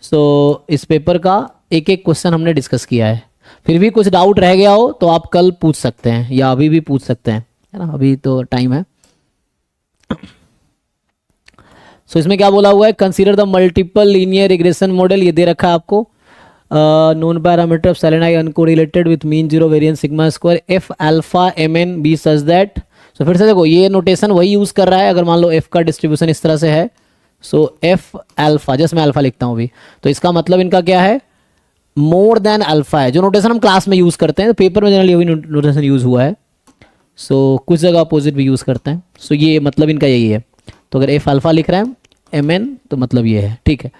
सो इस पेपर का एक एक क्वेश्चन हमने डिस्कस किया है। फिर भी कुछ डाउट रह गया हो तो आप कल पूछ सकते हैं या अभी भी पूछ सकते हैं, है ना, अभी तो टाइम है। सो इसमें क्या बोला हुआ है, consider the multiple linear regression model, ये दे रखा है आपको। नोन पैरामीटर ऑफ सेलेनाई uncorrelated with mean zero variance sigma square F alpha M N B such that. So फिर से देखो ये नोटेशन वही यूज कर रहा है। अगर मान लो एफ का डिस्ट्रीब्यूशन इस तरह से है, सो एफ अल्फा, जस्ट मैं अल्फा लिखता हूँ अभी, तो इसका मतलब इनका क्या है, मोर देन अल्फा है, जो नोटेशन हम क्लास में यूज करते हैं। तो पेपर में जनरली वही नोटेशन यूज हुआ है। सो कुछ जगह अपोजिट भी यूज करते हैं। सो ये मतलब इनका यही है। तो अगर एफ अल्फा लिख रहे हैं एम एन तो मतलब ये है, ठीक है।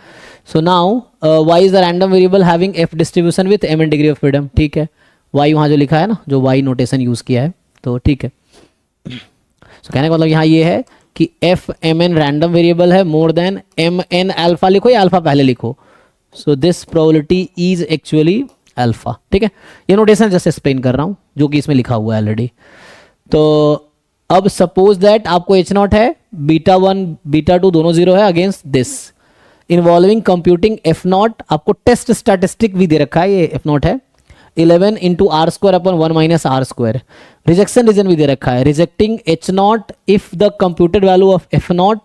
So now y is the random variable having F distribution with m n degree of freedom, ठीक है। वाई वहाँ जो लिखा है ना, जो वाई नोटेशन यूज किया है, तो ठीक है। सो कहने का मतलब यहाँ ये है कि F M N random variable है, more than M N alpha लिखो या अल्फा पहले लिखो। So this probability is actually alpha, ठीक है। ये नोटेशन जस्ट एक्सप्लेन कर रहा हूँ जो कि इसमें लिखा हुआ है ऑलरेडी। तो अब सपोज दैट आपको एच नॉट है, बीटा वन बीटा टू दोनों जीरो है against this, involving computing F naught. आपको टेस्ट स्टैटिस्टिक भी दे रखा है, ये एफ नॉट है 11 into R square upon 1 minus R square. Rejection region भी दे रखा है, rejecting H naught if the computed value of F naught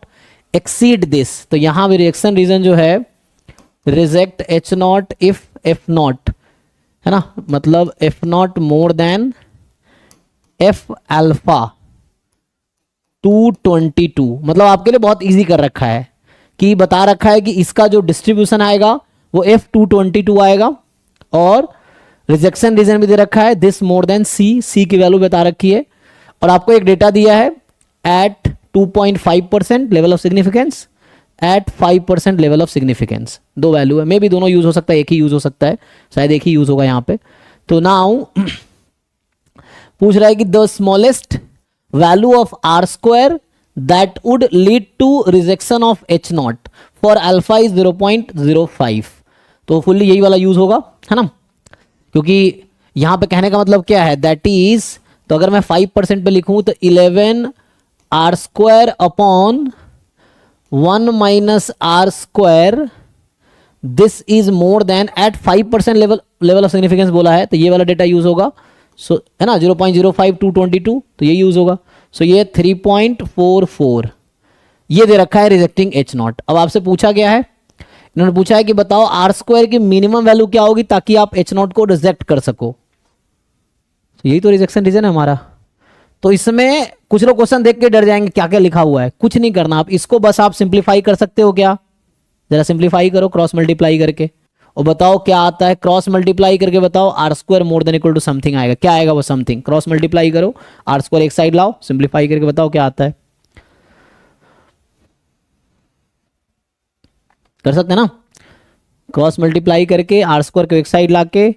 exceed this. तो यहाँ भी रिजेक्शन रीजन जो है, reject H naught if F naught, है ना, मतलब F not more than F alpha 222। मतलब आपके लिए बहुत इजी कर रखा है कि बता रखा है कि इसका जो डिस्ट्रीब्यूशन आएगा वो F222 आएगा, और रिजेक्शन रीजन भी दे रखा है दिस मोर देन सी की वैल्यू बता रखी है, और आपको एक डेटा दिया है at 2.5% level of significance, at 5% level of significance. दो वैल्यू है, मे भी दोनों यूज हो सकता है, एक ही यूज हो सकता है, शायद एक ही यूज होगा यहाँ पे। तो नाउ पूछ रहा है कि the smallest value of R square that would lead to rejection of H naught for alpha is 0.05। तो फुल्ली यही वाला यूज होगा, है ना, क्योंकि यहां पे कहने का मतलब क्या है, दैट इज, तो अगर मैं 5% पे लिखूं तो 11 R square upon 1 minus R square, this is more than at 5% level of significance बोला है, तो ये वाला डेटा यूज होगा। सो है ना 0.05 222, तो ये यूज होगा। सो ये 3.44 ये दे रखा है रिजेक्टिंग एच नॉट। अब आपसे पूछा गया है, इन्होंने पूछा है कि बताओ आर स्क्वायर की मिनिमम वैल्यू क्या होगी ताकि आप एच नॉट को रिजेक्ट कर सको। तो यही तो रिजेक्शन रीजन है हमारा। तो इसमें कुछ लोग क्वेश्चन देख के डर जाएंगे क्या क्या लिखा हुआ है। कुछ नहीं करना, आप इसको बस आप सिंप्लीफाई कर सकते हो क्या, जरा सिंप्लीफाई करो क्रॉस मल्टीप्लाई करके, और बताओ क्या आता है। क्रॉस मल्टीप्लाई करके बताओ, R square more than equal to something आएगा, क्या आएगा वो समथिंग। क्रॉस मल्टीप्लाई करो, आर स्क्वायर एक साइड लाओ, सिंप्लीफाई करके बताओ क्या आता है। कर सकते हैं ना, क्रॉस मल्टीप्लाई करके आर स्क्वायर को एक साइड ला के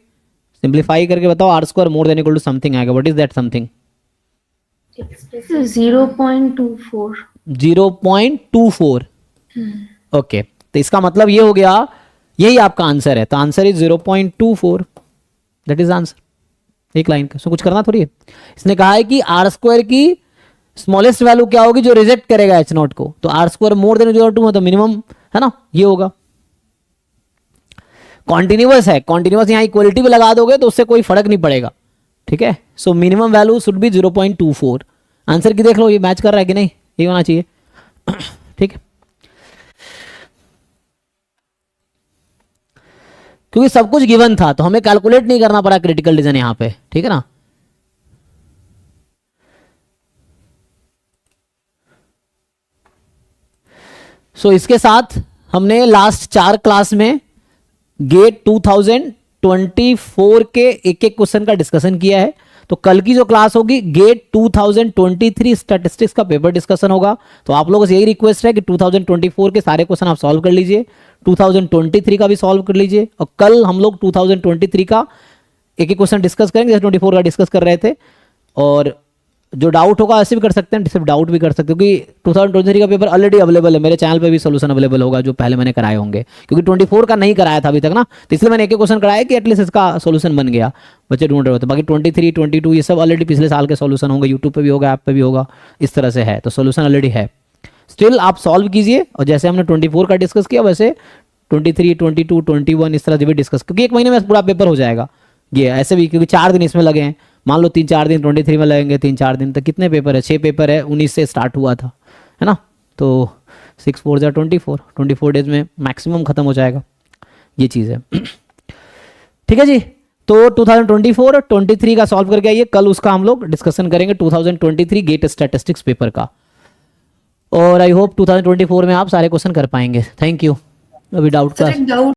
सिंप्लीफाई करके बताओ R square more than equal to something आएगा। What is that something? 0.24। 0.24। Okay, तो इसका मतलब ये हो गया, यही आपका आंसर है। तो answer is 0.24, that is answer. एक लाइन का, सो कुछ करना थोड़ी है। इसने कहा है कि आर स्क्वायर की स्मॉलेस्ट वैल्यू क्या होगी जो रिजेक्ट करेगा एच नॉट को, तो आर स्क्वायर मोर देन 0.2 मतलब मिनिमम, है ना, ये होगा। कॉन्टिन्यूअस है, कॉन्टिन्यूअस यहाँ इक्वलिटी भी लगा दोगे तो उससे कोई फर्क नहीं पड़ेगा, ठीक है। So minimum value should be 0.24। Answer की देख लो ये मैच कर रहा है कि नहीं, ये होना चाहिए, ठीक है। क्योंकि सब कुछ गिवन था तो हमें कैलकुलेट नहीं करना पड़ा क्रिटिकल रीजन यहां पे, ठीक है ना। सो इसके साथ हमने लास्ट 4 क्लास में गेट 2024 के एक एक क्वेश्चन का डिस्कशन किया है। तो कल की जो क्लास होगी गेट 2023 स्टैटिस्टिक्स का पेपर डिस्कशन होगा। तो आप लोगों से यही रिक्वेस्ट है कि 2024 के सारे क्वेश्चन आप सॉल्व कर लीजिए, 2023 का भी सॉल्व कर लीजिए, और कल हम लोग 2023 का एक एक क्वेश्चन डिस्कस करेंगे जैसे 24 का डिस्कस कर रहे थे। और जो डाउट होगा ऐसे भी कर सकते हैं, सिर्फ डाउट भी कर सकते हो, क्योंकि 2023 का पेपर ऑलरेडी अवेलेबल है, मेरे चैनल पे भी सोल्यूशन अवेलेबल होगा जो पहले मैंने कराए होंगे, क्योंकि 24 का नहीं कराया था अभी तक ना, तो इसलिए मैंने एक एक क्वेश्चन कराया कि एटलीस्ट इसका सोल्यूशन बन गया, बच्चे ढूंढ रहे होते। बाकी 23, 22 ये सब ऑलरेडी पिछले साल के सोल्यूशन होंगे, यूट्यूब पे भी होगा, ऐप पे भी होगा, इस तरह से है, तो सोल्यूशन ऑलरेडी है। स्टिल आप सॉल्व कीजिए, और जैसे हमने 24 का डिस्कस किया वैसे 23, 22, 21 इस तरह से भी डिस्कस, क्योंकि एक महीने में पूरा पेपर हो जाएगा ये ऐसे भी, क्योंकि 4 दिन इसमें लगे हैं। मान लो 3-4 दिन 23 में लगेंगे, 3-4 दिन, तो कितने पेपर है? 6 पेपर है, 19 से स्टार्ट हुआ था, है ना। तो 6 4 जा 24 डेज में मैक्सिमम खत्म हो जाएगा, ये चीज़ है। ठीक है जी, तो 2024 23 का सॉल्व करके आइए, कल उसका हम लोग डिस्कशन करेंगे 2023 गेट स्टैटिस्टिक्स पेपर का। और आई होप 2024 में आप सारे क्वेश्चन कर पाएंगे। Thank you. अभी डाउट सर का एक डाउट